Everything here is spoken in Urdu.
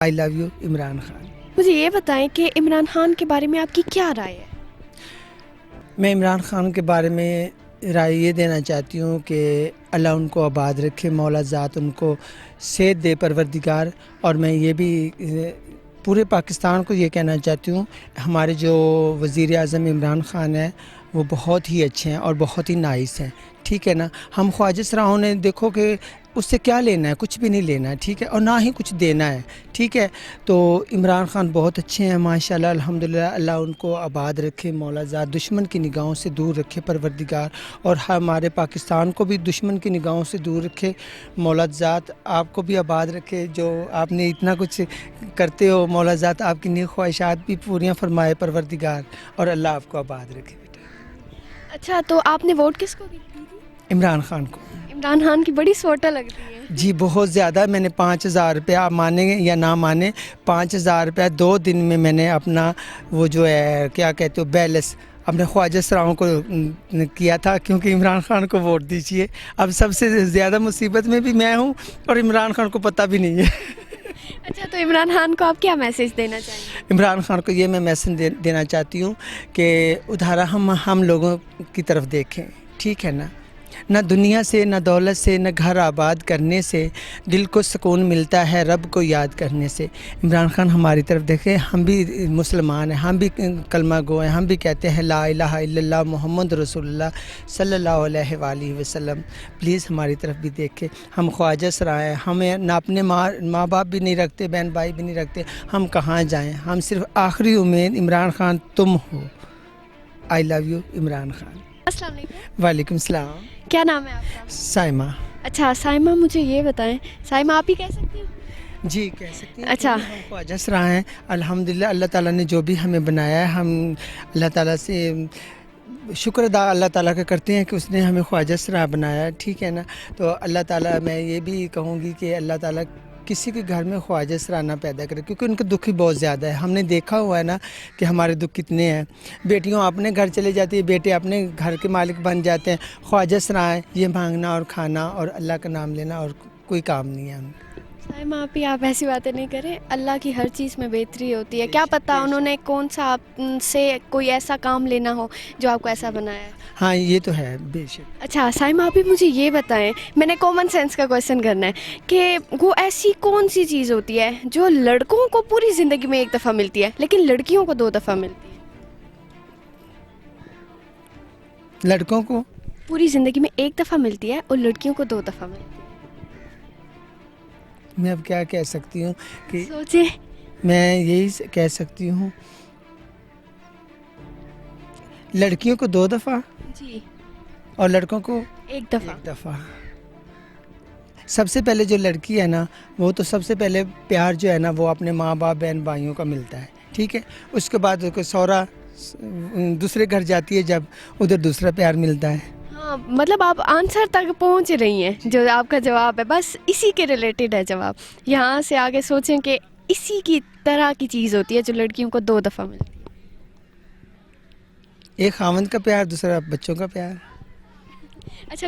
I love you Imran Khan. مجھے یہ بتائیں کہ عمران خان کے بارے میں آپ کی کیا رائے ہے؟ میں عمران خان کے بارے میں رائے یہ دینا چاہتی ہوں کہ اللہ ان کو آباد رکھے، مولا ذات ان کو صحت دے پروردگار. اور میں یہ بھی پورے پاکستان کو یہ کہنا چاہتی ہوں، ہمارے جو وزیر اعظم عمران خان ہیں وہ بہت ہی اچھے ہیں اور بہت ہی نائس ہیں. ٹھیک ہے نا. ہم خواجہ سراؤں نے دیکھو کہ اس سے کیا لینا ہے، کچھ بھی نہیں لینا ہے. ٹھیک ہے، اور نہ ہی کچھ دینا ہے. ٹھیک ہے، تو عمران خان بہت اچھے ہیں ماشاءاللہ الحمدللہ. اللہ ان کو آباد رکھے، مولا ذات دشمن کی نگاہوں سے دور رکھے پروردگار، اور ہمارے پاکستان کو بھی دشمن کی نگاہوں سے دور رکھے مولا ذات. آپ کو بھی آباد رکھے، جو آپ نے اتنا کچھ کرتے ہو مولا ذات آپ کی نیک خواہشات بھی پوریاں فرمائے پروردگار، اور اللہ آپ کو آباد رکھے. اچھا، تو آپ نے ووٹ کس کو کی تھی؟ عمران خان کو. عمران خان کی بڑی سوٹا لگتی ہے. جی بہت زیادہ. میں نے 5,000 روپیہ، آپ مانیں یا نہ مانیں، 5,000 روپیہ 2 دن میں نے اپنا وہ جو ہے کیا کہتے ہو بیلنس اپنے خواجہ سراؤں کو کیا تھا، کیونکہ عمران خان کو ووٹ دیجیے. اب سب سے زیادہ مصیبت میں بھی میں ہوں اور عمران خان کو پتہ بھی نہیں ہے. اچھا، تو عمران خان کو آپ کیا میسج دینا چاہیں گے؟ عمران خان کو یہ میں میسج دینا چاہتی ہوں کہ ادھارا ہم لوگوں کی طرف دیکھیں. ٹھیک ہے نا. نہ دنیا سے، نہ دولت سے، نہ گھر آباد کرنے سے دل کو سکون ملتا ہے رب کو یاد کرنے سے. عمران خان ہماری طرف دیکھیں، ہم بھی مسلمان ہیں، ہم بھی کلمہ گو ہیں، ہم بھی کہتے ہیں لا الہ الا اللہ محمد رسول اللہ صلی اللہ علیہ وآلہ وسلم. پلیز ہماری طرف بھی دیکھیں. ہم خواجہ سرا ہیں، ہمیں نہ اپنے ماں باپ بھی نہیں رکھتے، بہن بھائی بھی نہیں رکھتے. ہم کہاں جائیں؟ ہم صرف آخری امید عمران خان تم ہو. آئی لو یو عمران خان. السلام علیکم. وعلیکم السلام. کیا نام ہے آپ کا؟ سائمہ. اچھا سائمہ، مجھے یہ بتائیں، سائمہ آپ ہی کہہ سکتی ہیں؟ جی کہہ سکتی ہیں. اچھا. ہم خواجہ سرا ہیں الحمدللہ. اللہ تعالیٰ نے جو بھی ہمیں بنایا ہے، ہم اللہ تعالیٰ سے شکر ادا اللہ تعالیٰ کا کرتے ہیں کہ اس نے ہمیں خواجہ سرا بنایا. ٹھیک ہے نا. تو اللہ تعالیٰ، میں یہ بھی کہوں گی کہ اللہ تعالیٰ کسی کے گھر میں خواجہ سرا نہ پیدا کرے، کیونکہ ان کا دکھ ہی بہت زیادہ ہے. ہم نے دیکھا ہوا ہے نا کہ ہمارے دکھ کتنے ہیں. بیٹیوں اپنے گھر چلے جاتی ہیں، بیٹے اپنے گھر کے مالک بن جاتے ہیں. خواجہ سرا ہیں، یہ مانگنا اور کھانا اور اللہ کا نام لینا اور کوئی کام نہیں ہے. سائمہ آپ ایسی باتیں نہیں کریں. اللہ کی ہر چیز میں بہتری ہوتی ہے. کیا پتہ انہوں نے کون سا آپ سے کوئی ایسا کام لینا ہو جو آپ کو ایسا بنایا ہے. ہاں یہ تو ہے بے شک. اچھا سائمہ، آپ بھی مجھے یہ بتائیں، میں نے کامن سینس کا کویشچن کرنا ہے کہ وہ ایسی کون سی چیز ہوتی ہے جو لڑکوں کو پوری زندگی میں ایک دفعہ ملتی ہے لیکن لڑکیوں کو 2 دفعہ ملتی ہے؟ لڑکوں کو پوری زندگی میں 1 دفعہ ملتی ہے اور لڑکیوں کو 2 دفعہ ملتی ہے. میں اب کیا کہہ سکتی ہوں کہ سوچیں. میں یہی کہہ سکتی ہوں، لڑکیوں کو 2 دفعہ جی. اور لڑکوں کو 1 دفعہ. 1 دفعہ. سب سے پہلے جو لڑکی ہے نا، وہ تو سب سے پہلے پیار جو ہے نا وہ اپنے ماں باپ بہن بھائیوں کا ملتا ہے. ٹھیک ہے. اس کے بعد سورا دوسرے گھر جاتی ہے، جب ادھر دوسرا پیار ملتا ہے. ہاں مطلب آپ آنسر تک پہنچ رہی ہیں، جو آپ کا جواب ہے بس اسی کے ریلیٹڈ ہے جواب. یہاں سے آگے سوچیں کہ اسی کی طرح کی چیز ہوتی ہے جو لڑکیوں کو 2 دفعہ ملتی ہے. ایک خاوند کا پیار، دوسرا بچوں کا پیار. اچھا